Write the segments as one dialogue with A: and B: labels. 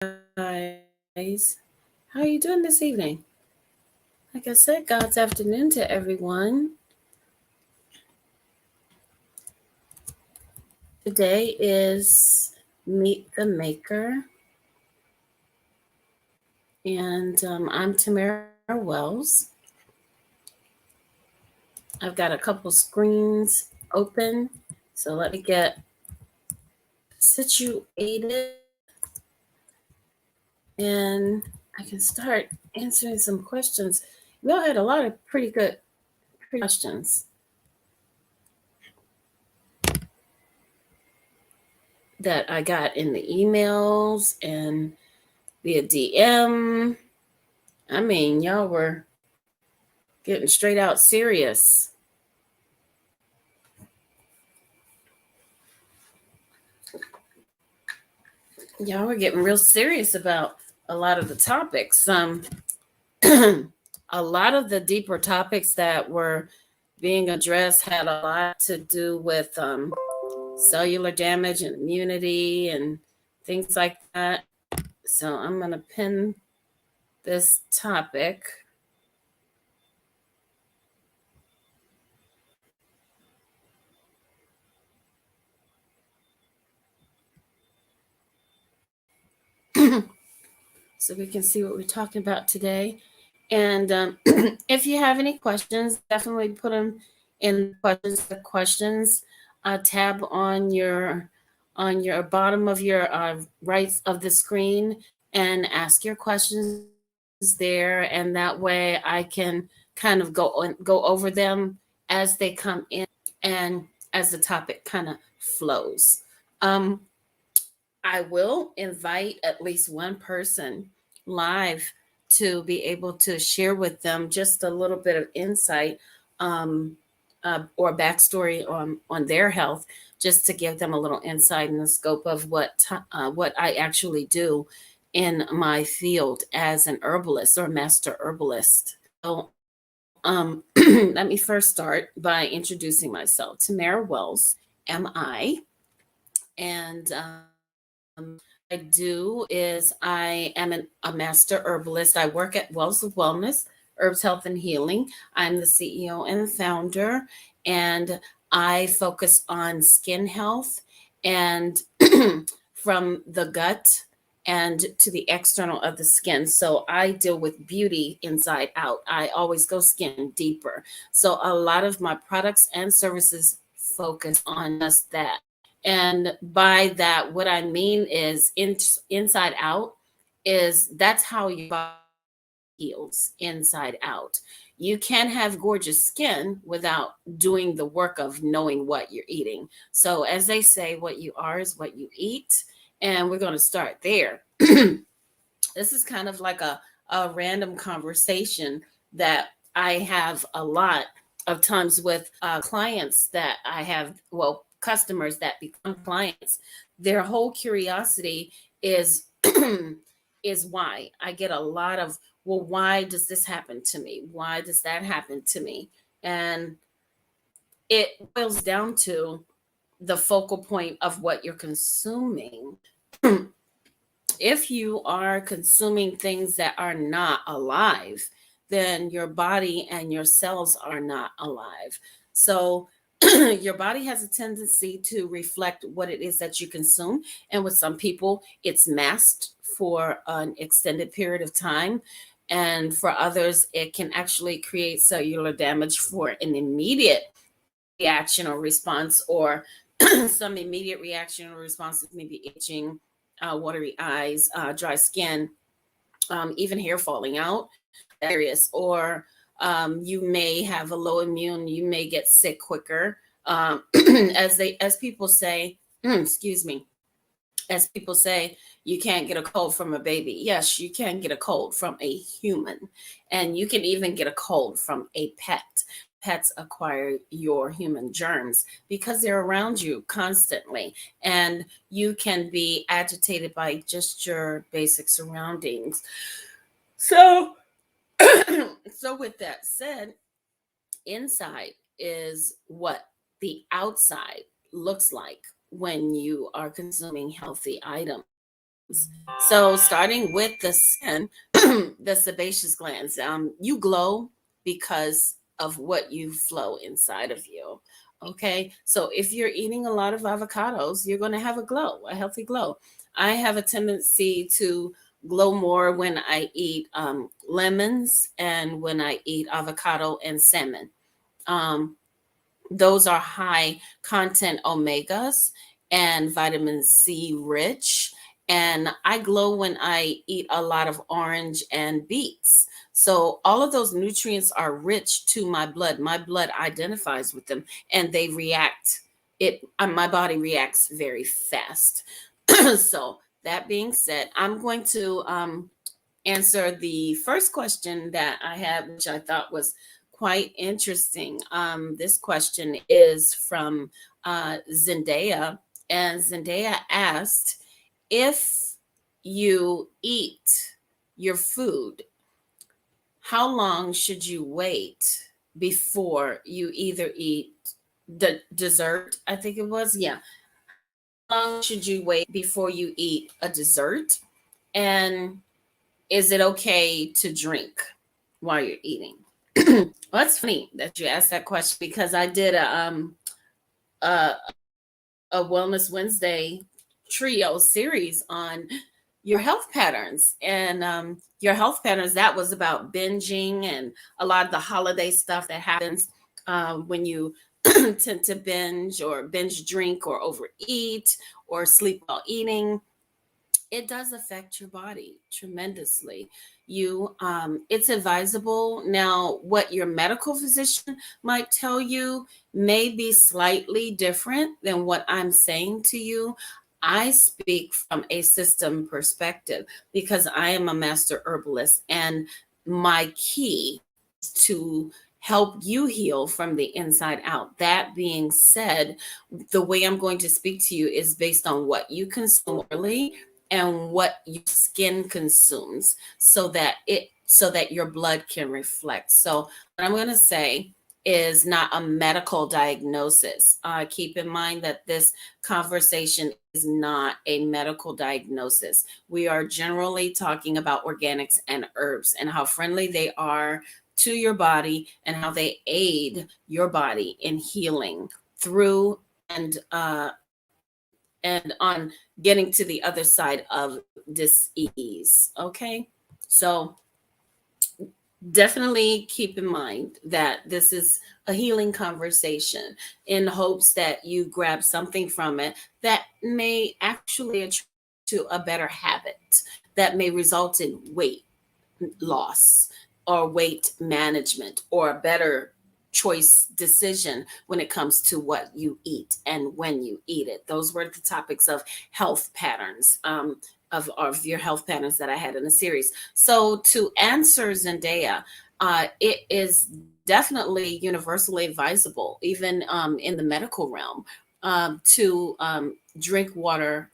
A: guys. How are you doing this evening? Like I said, God's afternoon to everyone. Today is Meet the Maker, and I'm Tamara Wells. I've got a couple screens open, so let me get situated and I can start answering some questions. We all had a lot of pretty good questions that I got in the emails and via DM. I mean, y'all were getting straight out serious. Y'all were getting real serious about a lot of the topics. A lot of the deeper topics that were being addressed had a lot to do with cellular damage and immunity and things like that. So I'm going to pin this topic. So we can see what we're talking about today. And if you have any questions, definitely put them in questions tab on your bottom of your right of the screen, and ask your questions there. And that way, I can kind of go over them as they come in and as the topic kind of flows. Um, I will invite at least one person live to be able to share with them just a little bit of insight um, or backstory on their health, just to give them a little insight in the scope of what I actually do in my field as an herbalist or master herbalist. So, let me first start by introducing myself. Tamara Wells am I, and I do is I am a master herbalist. I work at Wells of Wellness, Herbs, Health, and Healing. I'm the CEO and founder, and I focus on skin health and from the gut and to the external of the skin. So I deal with beauty inside out. I always go skin deeper. So a lot of my products and services focus on just that. And by that, what I mean is inside out is that's how your body heals inside out. You can have gorgeous skin without doing the work of knowing what you're eating. So, as they say, what you are is what you eat. And we're going to start there. This is kind of like a random conversation that I have a lot of times with clients that I have, well, customers that become clients. Their whole curiosity is is why. I get a lot of, well, why does this happen to me? Why does that happen to me? And it boils down to the focal point of what you're consuming. If you are consuming things that are not alive, then your body and your cells are not alive. So your body has a tendency to reflect what it is that you consume. And with some people, it's masked for an extended period of time. And for others, it can actually create cellular damage for an immediate reaction or response, or some immediate reaction or responses, maybe itching, watery eyes, dry skin, even hair falling out, areas, or you may have a low immune, you may get sick quicker. As people say, excuse me, as people say, you can't get a cold from a baby. Yes, you can get a cold from a human, and you can even get a cold from a pet. Pets acquire your human germs because they're around you constantly, and you can be agitated by just your basic surroundings. So, so with that said, inside is what the outside looks like when you are consuming healthy items. So, starting with the skin, the sebaceous glands, you glow because of what you flow inside of you. Okay, so if you're eating a lot of avocados, you're going to have a glow, a healthy glow. I have a tendency to glow more when I eat lemons and when I eat avocado and salmon. Um, those are high content omegas and vitamin C rich. And I glow when I eat a lot of orange and beets. So all of those nutrients are rich to my blood. My blood identifies with them and they react. My body reacts very fast. So that being said, I'm going to answer the first question that I had, which I thought was quite interesting. This question is from Zendaya, and Zendaya asked, if you eat your food, how long should you wait before you either eat the dessert? I think it was, yeah. How long should you wait before you eat a dessert? And is it okay to drink while you're eating? Well, it's funny that you asked that question because I did a, a Wellness Wednesday trio series on your health patterns and your health patterns. That was about binging and a lot of the holiday stuff that happens when you tend to binge or binge drink or overeat or sleep while eating. It does affect your body tremendously. It's advisable. Now, what your medical physician might tell you may be slightly different than what I'm saying to you. I speak from a system perspective because I am a master herbalist, and my key is to help you heal from the inside out. That being said, the way I'm going to speak to you is based on what you consume orally and what your skin consumes, so that your blood can reflect. So what I'm going to say is not a medical diagnosis. Keep in mind that this conversation is not a medical diagnosis. We are generally talking about organics and herbs and how friendly they are to your body and how they aid your body in healing through and on getting to the other side of disease. Okay. So definitely keep in mind that this is a healing conversation in hopes that you grab something from it that may actually attribute to a better habit that may result in weight loss or weight management or a better choice decision when it comes to what you eat and when you eat it. Those were the topics of health patterns, of your health patterns that I had in the series. So to answer Zendaya, it is definitely universally advisable, even in the medical realm, to drink water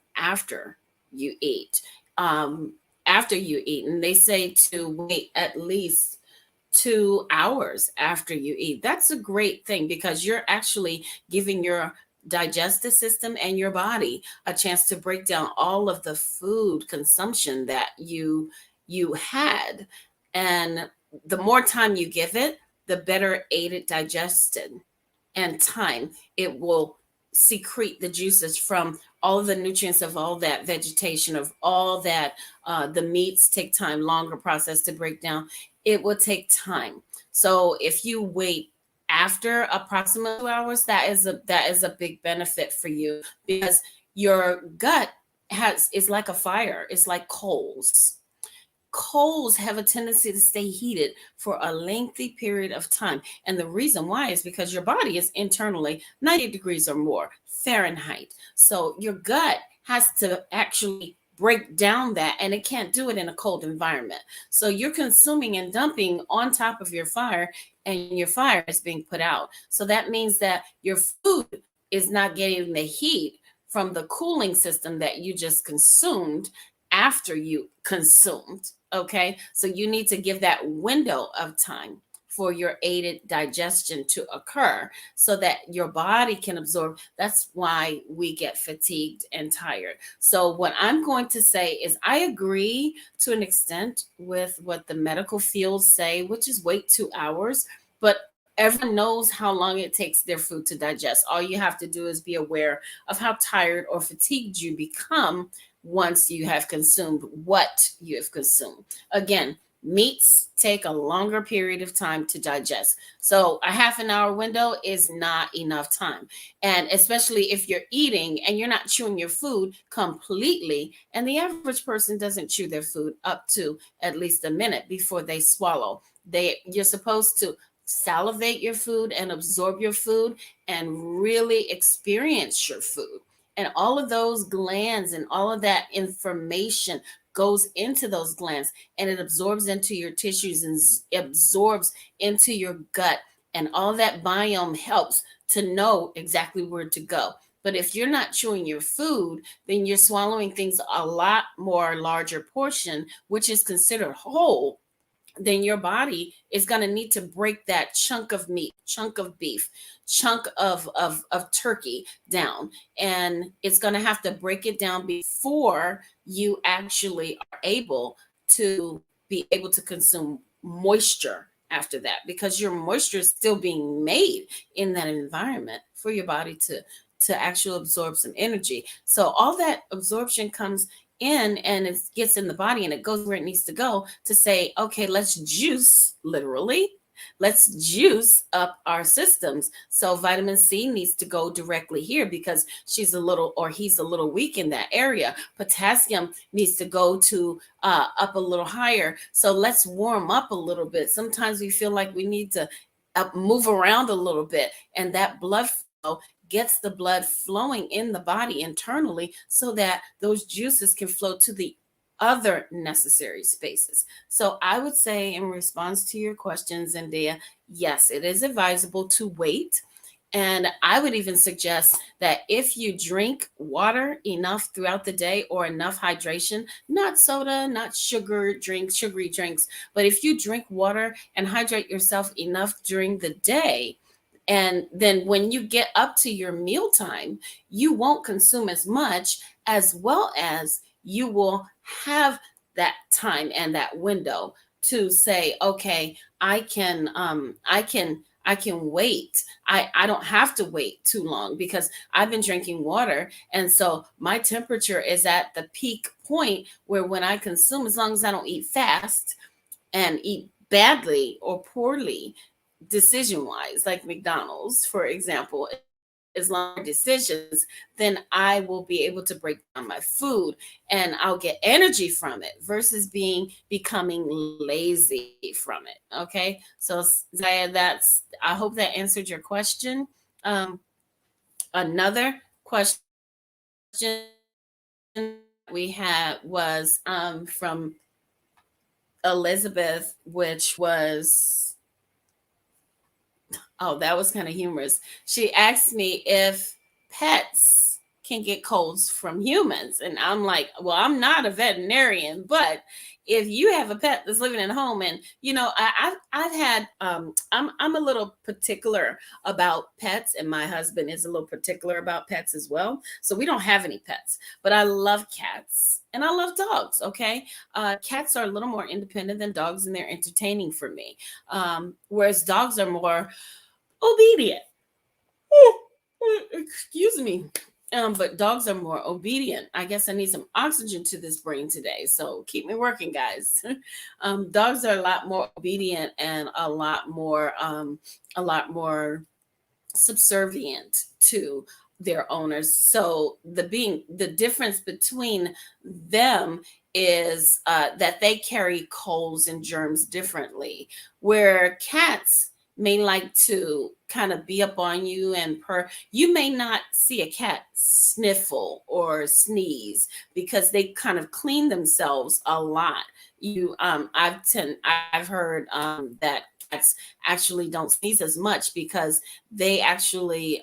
A: you eat. Um, After you eat, and they say to wait at least 2 hours after you eat. That's a great thing because you're actually giving your digestive system and your body a chance to break down all of the food consumption that you had. And the more time you give it, the better aided digested and time it will secrete the juices from all of the nutrients of all that vegetation, of all that the meats take time, longer process to break down. It will take time. So if you wait after approximately 2 hours, that is a big benefit for you because your gut is like a fire. It's like coals have a tendency to stay heated for a lengthy period of time. And the reason why is because your body is internally 90 degrees or more Fahrenheit. So your gut has to actually break down that, and it can't do it in a cold environment. So you're consuming and dumping on top of your fire, and your fire is being put out. So that means that your food is not getting the heat from the cooling system that you just consumed after you consumed. Okay. So you need to give that window of time for your aided digestion to occur so that your body can absorb. That's why we get fatigued and tired. So, what I'm going to say is, I agree to an extent with what the medical fields say, which is wait 2 hours. But everyone knows how long it takes their food to digest. All you have to do is be aware of how tired or fatigued you become once you have consumed what you have consumed. Again, meats take a longer period of time to digest. So a half an hour window is not enough time. And especially if you're eating and you're not chewing your food completely, and the average person doesn't chew their food up to at least a minute before they swallow. You're supposed to salivate your food and absorb your food and really experience your food. And all of those glands and all of that information goes into those glands, and it absorbs into your tissues and absorbs into your gut. And all that biome helps to know exactly where to go. But if you're not chewing your food, then you're swallowing things a lot more larger portion, which is considered whole. Then your body is going to need to break that chunk of meat, chunk of beef, chunk of turkey down. And it's going to have to break it down before you actually are able to be able to consume moisture after that, because your moisture is still being made in that environment for your body to actually absorb some energy. So all that absorption comes in and it gets in the body and it goes where it needs to go to say, okay, let's juice, literally, let's juice up our systems. So vitamin C needs to go directly here because she's a little or he's a little weak in that area. Potassium needs to go to up a little higher. So let's warm up a little bit. Sometimes we feel like we need to move around a little bit, and that blood flow gets the blood flowing in the body internally so that those juices can flow to the other necessary spaces. So I would say, in response to your questions, Zendaya, yes, it is advisable to wait. And I would even suggest that if you drink water enough throughout the day, or enough hydration, not soda, not sugary drinks, but if you drink water and hydrate yourself enough during the day, and then when you get up to your mealtime, you won't consume as much, as well as you will have that time and that window to say, okay, I can wait. I don't have to wait too long because I've been drinking water. And so my temperature is at the peak point where when I consume, as long as I don't eat fast and eat badly or poorly, decision wise, like McDonald's, for example, as long as decisions, then I will be able to break down my food and I'll get energy from it versus becoming lazy from it. Okay. So Zaya, I hope that answered your question. Another question we had was from Elizabeth, which was, oh, that was kind of humorous. She asked me if pets can get colds from humans. And I'm like, well, I'm not a veterinarian, but if you have a pet that's living at home, and I've had I'm a little particular about pets, and my husband is a little particular about pets as well. So we don't have any pets, but I love cats and I love dogs. Okay. Cats are a little more independent than dogs, and they're entertaining for me. Whereas dogs are more obedient. Excuse me. But dogs are more obedient. I guess I need some oxygen to this brain today. So keep me working, guys. Dogs are a lot more obedient and a lot more subservient to their owners. So the difference between them is that they carry colds and germs differently, where cats may like to kind of be up on you and purr. You may not see a cat sniffle or sneeze because they kind of clean themselves a lot. I've heard that cats actually don't sneeze as much because they actually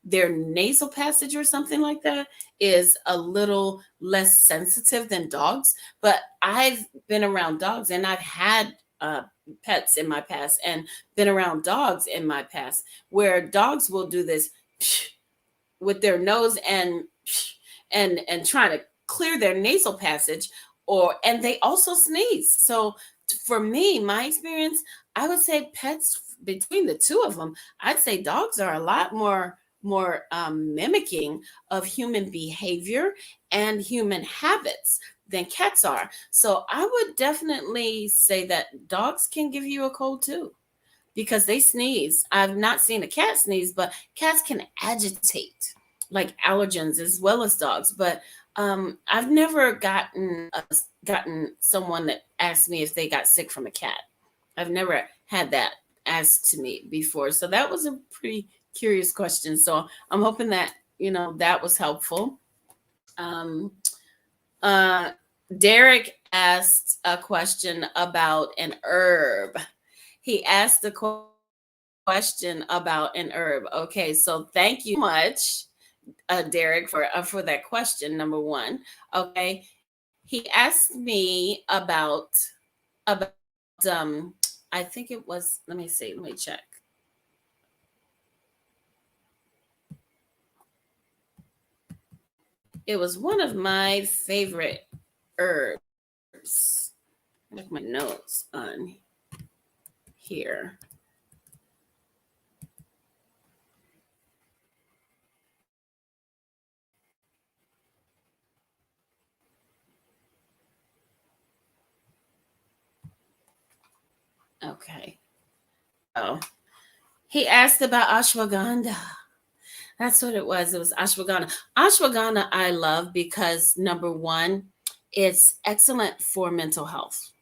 A: their nasal passage or something like that is a little less sensitive than dogs. But I've been around dogs and I've had pets in my past and been around dogs in my past, where dogs will do this with their nose and trying to clear their nasal passage, or and they also sneeze. So for me, my experience, I would say pets, between the two of them, I'd say dogs are a lot more mimicking of human behavior and human habits than cats are. So I would definitely say that dogs can give you a cold too, because they sneeze. I've not seen a cat sneeze, but cats can agitate like allergens as well as dogs. But I've never gotten someone that asked me if they got sick from a cat. I've never had that asked to me before. So that was a pretty curious question. So I'm hoping that that was helpful. Um, uh, Derek asked a question about an herb. He asked a question about an herb. Okay, so thank you much, Derek, for that question. Number one. Okay, he asked me about I think it was. Let me see. Let me check. It was one of my favorite herbs. Look my notes on here. Okay. Oh, he asked about ashwagandha. That's what it was. It was ashwagandha. Ashwagandha I love because, number one, it's excellent for mental health.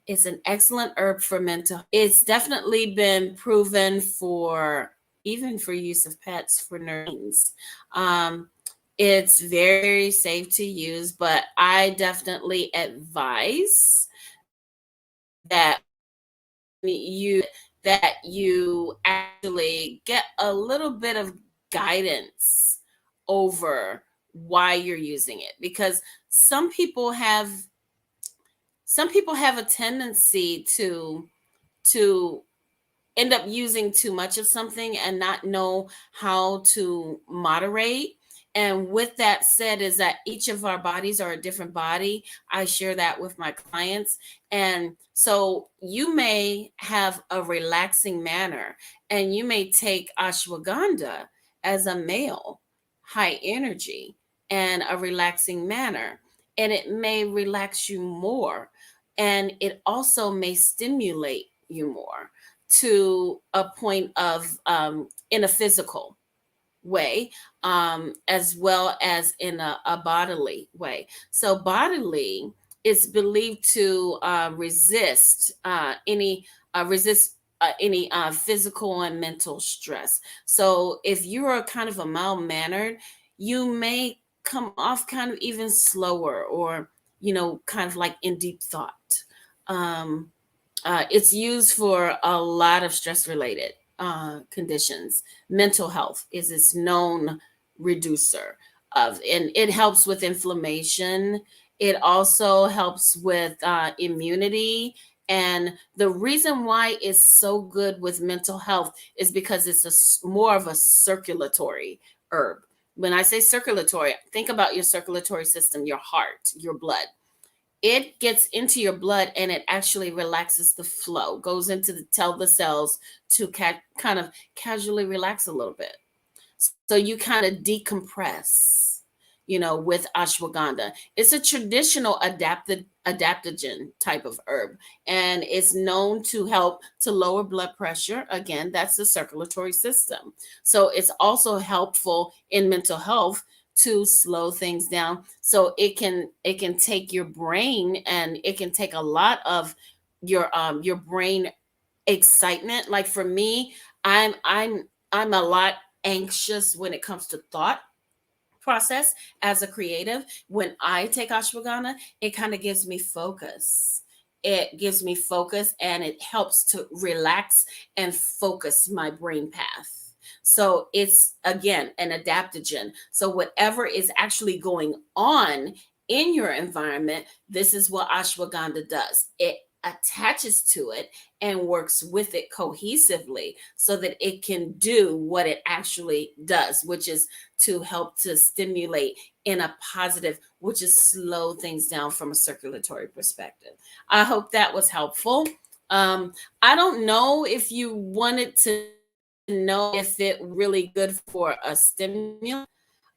A: It's an excellent herb for mental. It's definitely been proven for, even for use of pets, for neurons. Um, it's very safe to use, but I definitely advise that you you actually get a little bit of guidance over why you're using it, because some people have a tendency to end up using too much of something and not know how to moderate. And with that said, is that each of our bodies are a different body. I share that with my clients. And so you may have a relaxing manner, and you may take ashwagandha as a male, high energy, and a relaxing manner. And it may relax you more. And it also may stimulate you more to a point of in a physical way, as well as in a bodily way. So bodily is believed to resist any physical and mental stress. So if you're kind of a mild mannered, you may come off kind of even slower, or kind of like in deep thought. um, it's used for a lot of stress related conditions. Mental health is its known reducer and it helps with inflammation. It also helps with immunity. And the reason why it's so good with mental health is because it's more of a circulatory herb. When I say circulatory, think about your circulatory system, your heart, your blood. It gets into your blood and it actually relaxes the flow, goes into tell the cells to kind of casually relax a little bit. So you kind of decompress, with ashwagandha. It's a traditional adaptogen type of herb, and it's known to help to lower blood pressure. Again, that's the circulatory system. So it's also helpful in mental health to slow things down. So it can take your brain, and it can take a lot of your brain excitement. Like for me, I'm a lot anxious when it comes to thought process as a creative. When I take ashwagandha, it kind of gives me focus. It gives me focus, and it helps to relax and focus my brain path. So it's, again, an adaptogen. So whatever is actually going on in your environment, this is what ashwagandha does. It attaches to it and works with it cohesively so that it can do what it actually does, which is to help to stimulate in a positive, which is slow things down from a circulatory perspective. I hope that was helpful. I don't know if you wanted to know if it really good for a stimulant,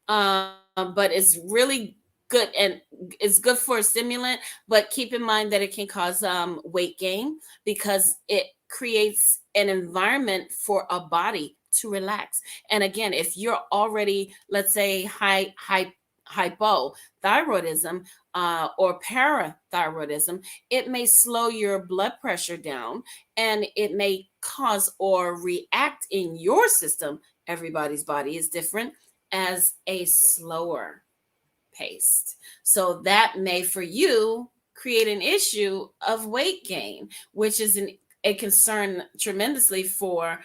A: but it's really good, and it's good for a stimulant. But keep in mind that it can cause weight gain because it creates an environment for a body to relax. And again, if you're already, let's say, hypothyroidism or parathyroidism, it may slow your blood pressure down, and it may cause or react in your system. Everybody's body is different, as a slower paced. So that may for you create an issue of weight gain, which is a concern tremendously for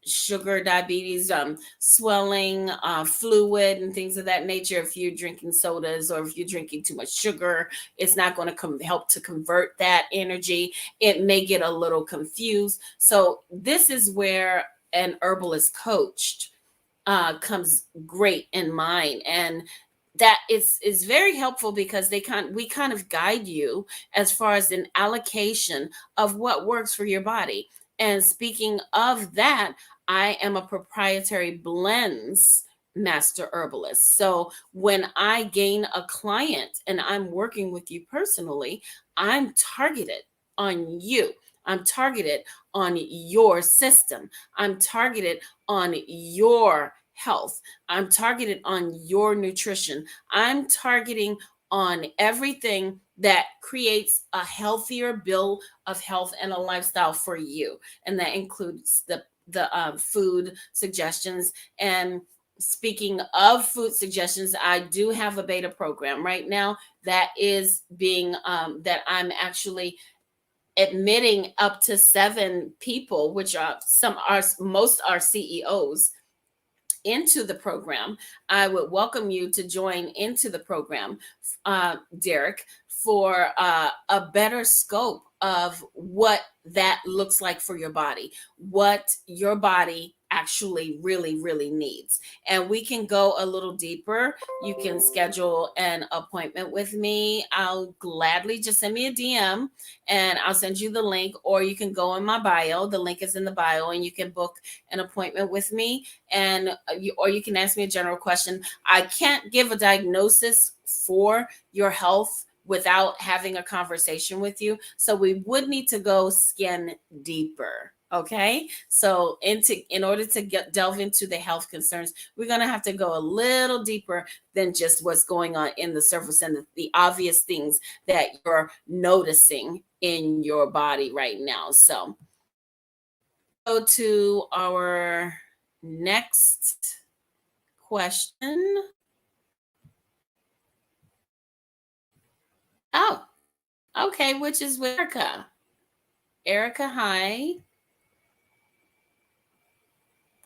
A: sugar diabetes, swelling, fluid, and things of that nature. If you're drinking sodas or if you're drinking too much sugar, it's not going to help to convert that energy. It may get a little confused. So this is where an herbalist coached comes great in mind, and that is very helpful because we kind of guide you as far as an allocation of what works for your body. And speaking of that, I am a proprietary blends master herbalist. So when I gain a client and I'm working with you personally, I'm targeted on you. I'm targeted on your system. I'm targeted on your health. I'm targeted on your nutrition. I'm targeting on everything that creates a healthier bill of health and a lifestyle for you. And that includes the food suggestions. And speaking of food suggestions, I do have a beta program right now that is being that I'm actually admitting up to 7 people, which are most are CEOs, into the program. I would welcome you to join into the program, Derek, for a better scope of what that looks like for your body, what your body actually really needs. And we can go a little deeper. You can schedule an appointment with me. I'll gladly just send me a DM and I'll send you the link, or you can go in my bio. The link is in the bio, and you can book an appointment with me, and or you can ask me a general question. I can't give a diagnosis for your health without having a conversation with you, so we would need to go skin deeper. Okay, so in order to delve into the health concerns, we're going to have to go a little deeper than just what's going on in the surface and the obvious things that you're noticing in your body right now. So go to our next question. Oh, okay, which is with Erica. Erica, hi.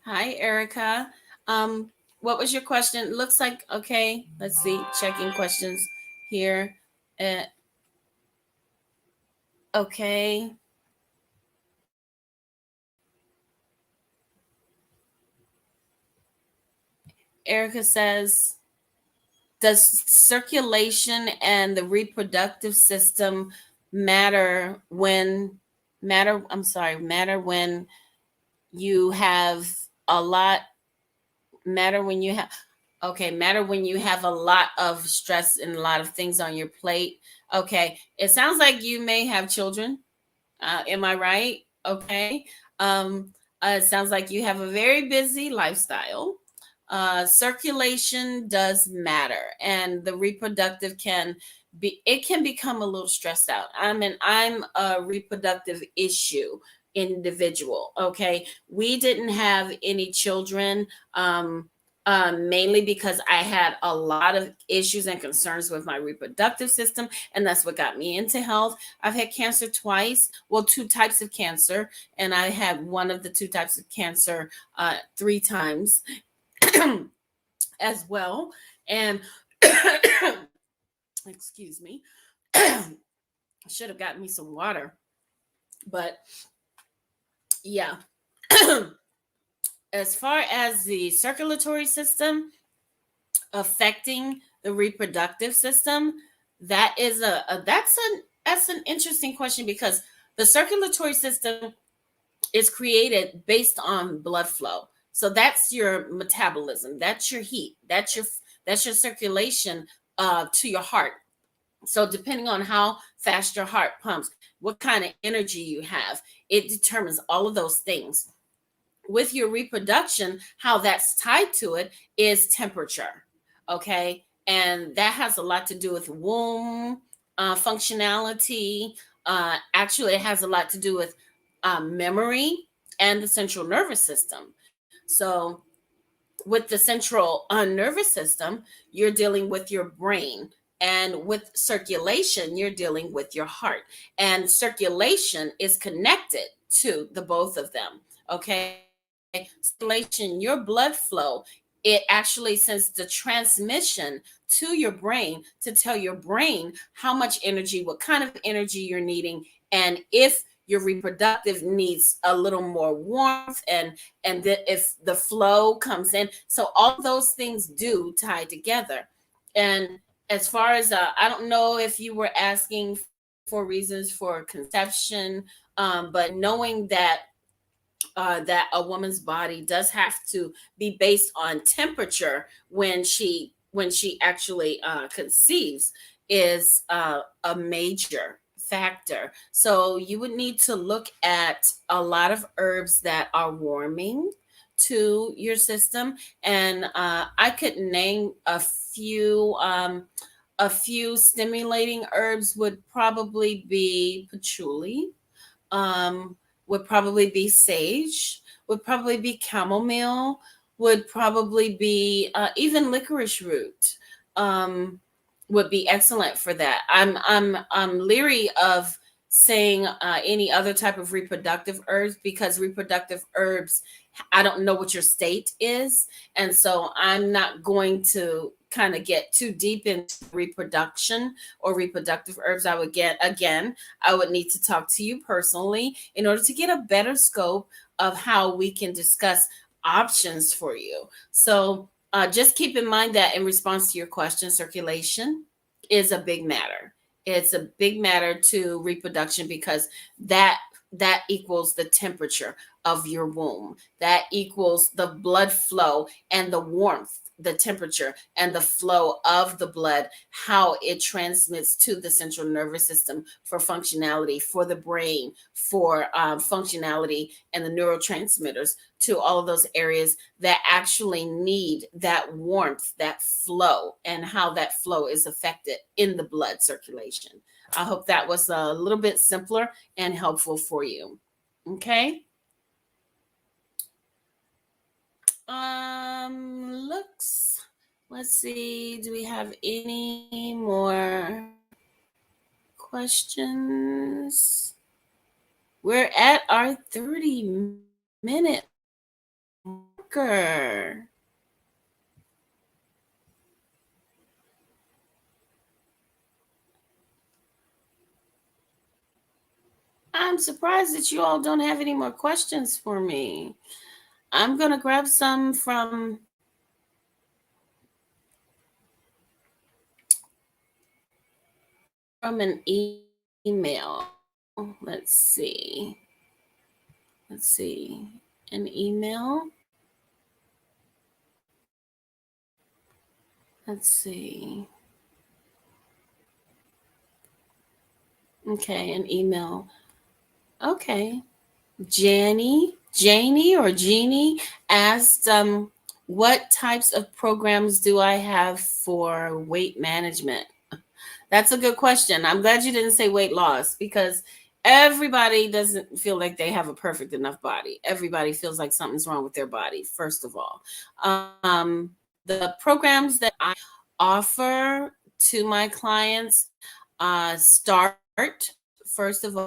A: Hi, Erica. What was your question? Looks like, okay, let's see, checking questions here. Uh, okay. Erica says, does circulation and the reproductive system matter when you have a lot matter when you have a lot of stress and a lot of things on your plate? Okay, it sounds like you may have children. Am I right? Okay. It sounds like you have a very busy lifestyle. Circulation does matter, and the reproductive can become a little stressed out. I'm a reproductive issue individual. Okay, we didn't have any children. Mainly because I had a lot of issues and concerns with my reproductive system, and that's what got me into health. I've had cancer twice, well, 2 types of cancer, and I had one of the 2 types of cancer 3 times as well. And excuse me. Should have gotten me some water. But yeah, as far as the circulatory system affecting the reproductive system, that is that's an interesting question, because the circulatory system is created based on blood flow. So that's your metabolism, that's your heat, that's your circulation to your heart. So depending on how fast your heart pumps, what kind of energy you have, it determines all of those things. With your reproduction, how that's tied to it is temperature. Okay. And that has a lot to do with womb functionality. Actually, it has a lot to do with memory and the central nervous system. So, with the central nervous system, you're dealing with your brain. And with circulation, you're dealing with your heart. And circulation is connected to the both of them. Okay. Circulation, your blood flow, it actually sends the transmission to your brain to tell your brain how much energy, what kind of energy you're needing, and if your reproductive needs a little more warmth, if the flow comes in. So all those things do tie together. And as far as I don't know if you were asking for reasons for conception, but knowing that a woman's body does have to be based on temperature when she actually conceives is a major factor. So you would need to look at a lot of herbs that are warming to your system, and I could name a few stimulating herbs would probably be patchouli, um, would probably be sage, would probably be chamomile, would probably be even licorice root. Um, would be excellent for that. I'm leery of saying any other type of reproductive herbs, because reproductive herbs, I don't know what your state is, and so I'm not going to kind of get too deep into reproduction or reproductive herbs. I would get again, I would need to talk to you personally in order to get a better scope of how we can discuss options for you. So just keep in mind that in response to your question, circulation is a big matter. It's a big matter to reproduction, because that that equals the temperature of your womb. That equals the blood flow and the warmth, the temperature and the flow of the blood, how it transmits to the central nervous system for functionality, for the brain, for functionality, and the neurotransmitters to all of those areas that actually need that warmth, that flow, and how that flow is affected in the blood circulation. I hope that was a little bit simpler and helpful for you. Okay. Looks. Let's see. Do we have any more questions? We're at our 30-minute marker. I'm surprised that you all don't have any more questions for me. I'm going to grab some from an email. Let's see. An email. Let's see. Okay, an email. Okay. Janie or Jeannie asked, what types of programs do I have for weight management? That's a good question. I'm glad you didn't say weight loss, because everybody doesn't feel like they have a perfect enough body. Everybody feels like something's wrong with their body, first of all. The programs that I offer to my clients start, first of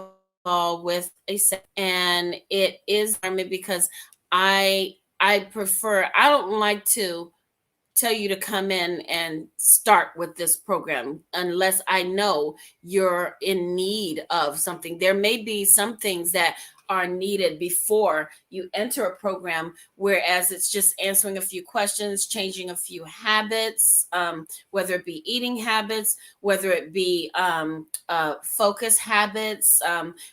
A: all, with a set, and it is because I prefer, I don't like to tell you to come in and start with this program unless I know you're in need of something. There may be some things that are needed before you enter a program, whereas it's just answering a few questions, changing a few habits, whether it be eating habits, whether it be focus habits,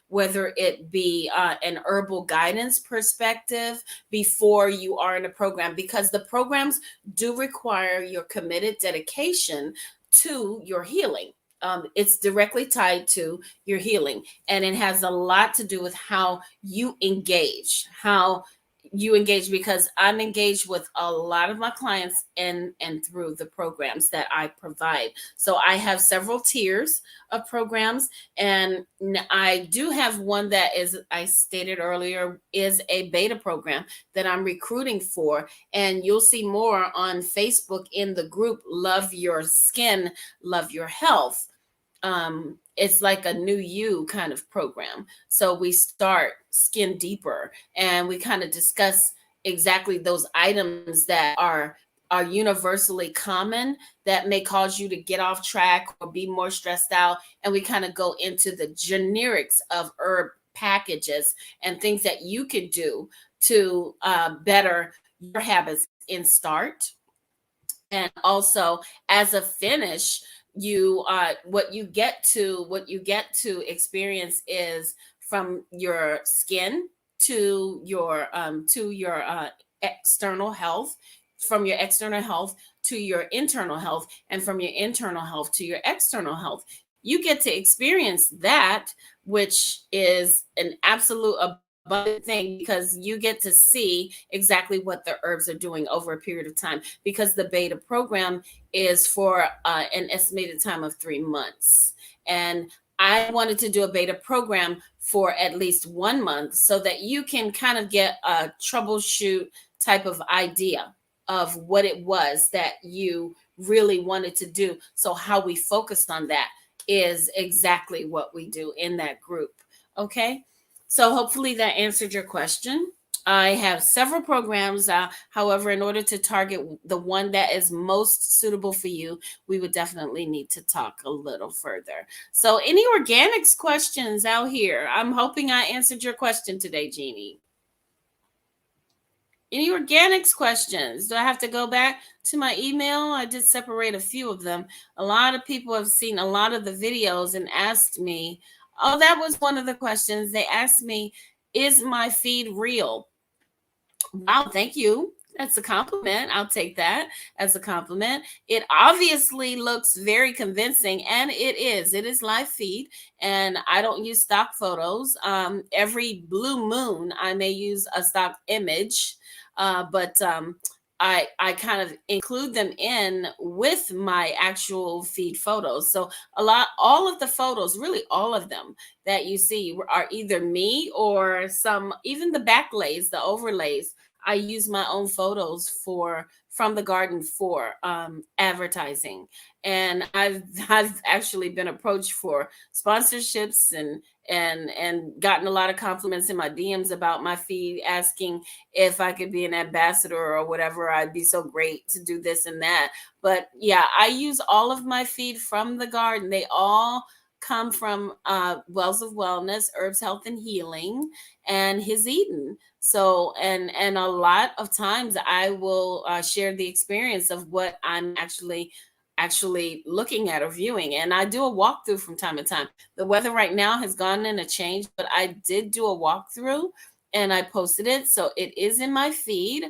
A: whether it be an herbal guidance perspective before you are in a program, because the programs do require your committed dedication to your healing. It's directly tied to your healing, and it has a lot to do with how you engage, because I'm engaged with a lot of my clients and through the programs that I provide. So I have several tiers of programs, and I do have one that, is I stated earlier, is a beta program that I'm recruiting for, and you'll see more on Facebook in the group Love Your Skin, Love Your Health. It's like a new you kind of program. So we start skin deeper, and we kind of discuss exactly those items that are universally common that may cause you to get off track or be more stressed out. And we kind of go into the generics of herb packages and things that you could do to better your habits in start, and also as a finish. You what you get to experience is from your skin to your external health, from your external health to your internal health, and from your internal health to your external health. You get to experience that, which is an absolute abundant thing, because you get to see exactly what the herbs are doing over a period of time, because the beta program is for an estimated time of 3 months. And I wanted to do a beta program for at least 1 month so that you can kind of get a troubleshoot type of idea of what it was that you really wanted to do. So how we focused on that is exactly what we do in that group. Okay. So hopefully that answered your question. I have several programs. However, in order to target the one that is most suitable for you, we would definitely need to talk a little further. So, any organics questions out here? I'm hoping I answered your question today, Jeannie. Any organics questions? Do I have to go back to my email? I did separate a few of them. A lot of people have seen a lot of the videos and asked me, oh, that was one of the questions. They asked me, is my feed real? Wow, thank you. That's a compliment. I'll take that as a compliment. It obviously looks very convincing, and it is. It is live feed, and I don't use stock photos. Every blue moon, I may use a stock image, but I kind of include them in with my actual feed photos. So all of the photos, really all of them that you see are either me or some, even the backlays, the overlays. I use my own photos for from the garden for advertising, and I've actually been approached for sponsorships and gotten a lot of compliments in my DMs about my feed, asking if I could be an ambassador or whatever. I'd be so great to do this and that. But yeah, I use all of my feed from the garden. They all come from Wells of Wellness, Herbs, Health, and Healing, and His Eden. So, and a lot of times I will share the experience of what I'm actually looking at or viewing, and I do a walkthrough from time to time. The weather right now has gone in a change, but I did do a walkthrough and I posted it, so it is in my feed.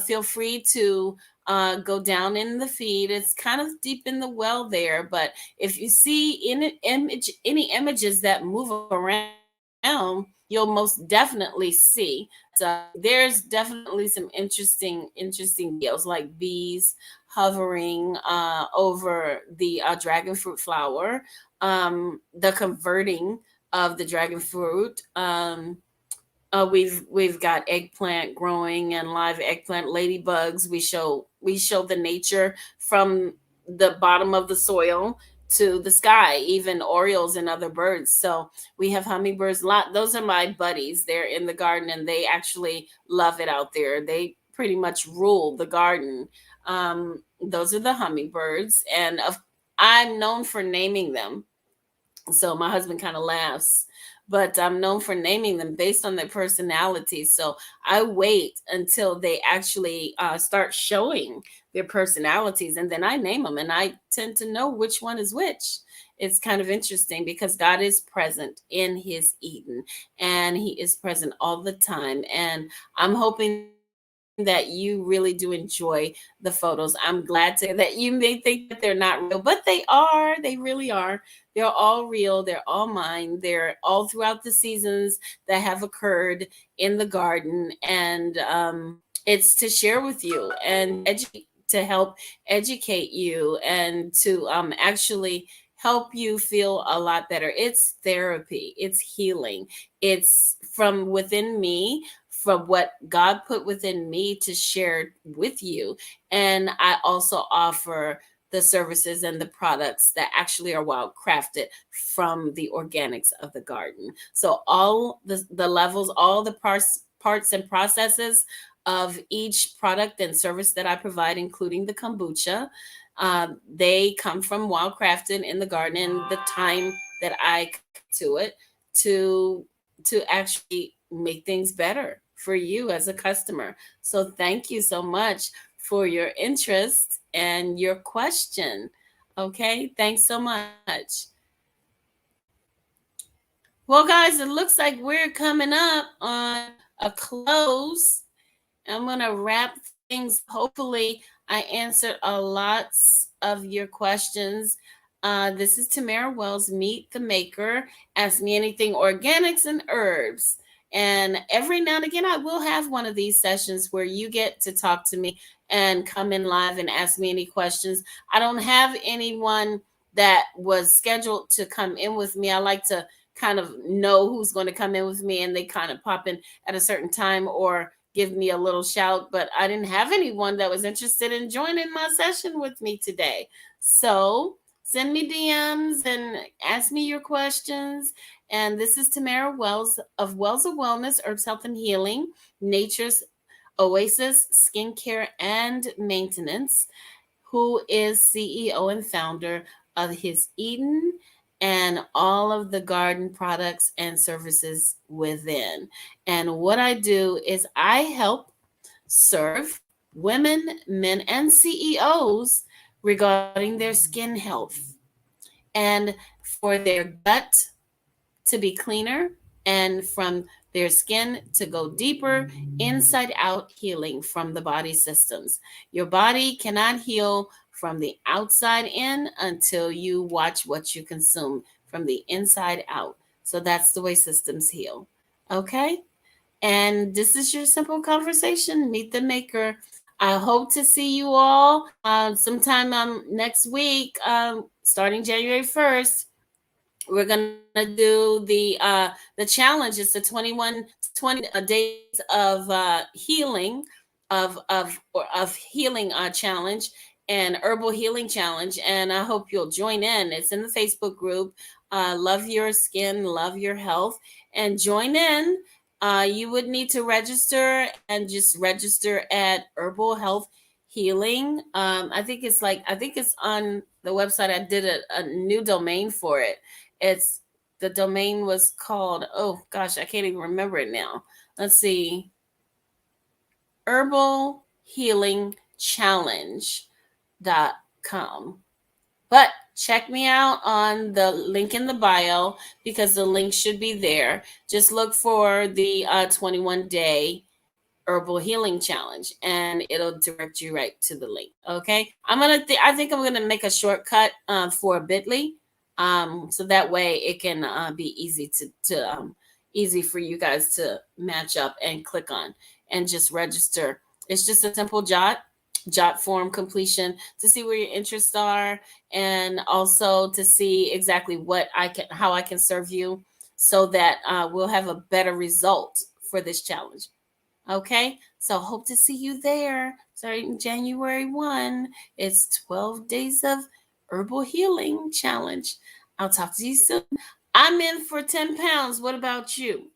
A: Feel free to go down in the feed. It's kind of deep in the well there, but if you see any images that move around, you'll most definitely see. There's definitely some interesting deals, like bees hovering over the dragon fruit flower, the converting of the dragon fruit. We've got eggplant growing and live eggplant, ladybugs. We show the nature from the bottom of the soil to the sky, even orioles and other birds. So we have hummingbirds. Lot Those are my buddies. They're in the garden and they actually love it out there. They pretty much rule the garden. Those are the hummingbirds, and I'm known for naming them. So my husband kind of laughs, but I'm known for naming them based on their personalities. So I wait until they actually start showing their personalities, and then I name them, and I tend to know which one is which. It's kind of interesting because God is present in his Eden, and he is present all the time. And I'm hoping that you really do enjoy the photos. I'm glad to that you may think that they're not real, but they are. They really are. They're all real. They're all mine. They're all throughout the seasons that have occurred in the garden, and it's to share with you and to help educate you and to actually help you feel a lot better. It's therapy. It's healing. It's from within me, from what God put within me to share with you. And I also offer the services and the products that actually are well crafted from the organics of the garden. So all the levels, all the parts and processes of each product and service that I provide, including the kombucha, they come from wild crafted in the garden, and the time that I to it to actually make things better for you as a customer. So thank you so much for your interest and your question. Okay, thanks so much. Well, guys, it looks like we're coming up on a close. I'm going to wrap things. Hopefully, I answered a lots of your questions. This is Tamara Wells, Meet the Maker. Ask me anything organics and herbs. And every now and again, I will have one of these sessions where you get to talk to me and come in live and ask me any questions. I don't have anyone that was scheduled to come in with me. I like to kind of know who's going to come in with me, and they kind of pop in at a certain time or give me a little shout, but I didn't have anyone that was interested in joining my session with me today. So send me DMs and ask me your questions. And this is Tamara Wells of Wellness, Herbs, Health, and Healing, Nature's Oasis, Skincare, and Maintenance, who is CEO and founder of His Eden and all of the garden products and services within. And what I do is I help serve women, men, and CEOs regarding their skin health and for their gut to be cleaner and from their skin to go deeper, inside out healing from the body systems. Your body cannot heal from the outside in until you watch what you consume from the inside out. So that's the way systems heal. Okay? And this is your simple conversation. Meet the maker. I hope to see you all sometime next week, starting January 1st. We're gonna do the challenge. It's the 20 days of healing of healing challenge and herbal healing challenge. And I hope you'll join in. It's in the Facebook group. Love your skin, love your health, and join in. You would need to register and just register at Herbal Health Healing. I think it's on the website. I did a new domain for it. It's the domain was called, oh gosh, I can't even remember it now. Let's see. Herbal Healing Challenge.com. But check me out on the link in the bio because the link should be there. Just look for the 21-day herbal healing challenge and it'll direct you right to the link. Okay, I think I'm gonna make a shortcut for Bitly, so that way it can be easy to easy for you guys to match up and click on and just register. It's just a simple jot form completion to see where your interests are, and also to see exactly how I can serve you so that we'll have a better result for this challenge. Okay, so hope to see you there. Starting January 1, it's 12 days of herbal healing challenge. I'll talk to you soon. I'm in for 10 pounds. What about you?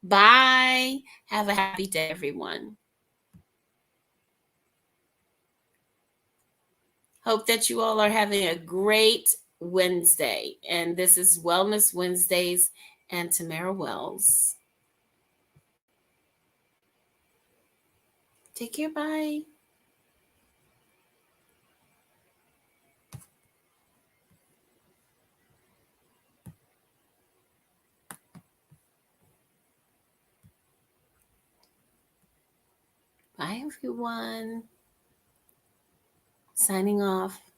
A: Bye. Have a happy day, everyone. Hope that you all are having a great Wednesday. And this is Wellness Wednesdays and Tamara Wells. Take care. Bye. Bye, everyone. Signing off.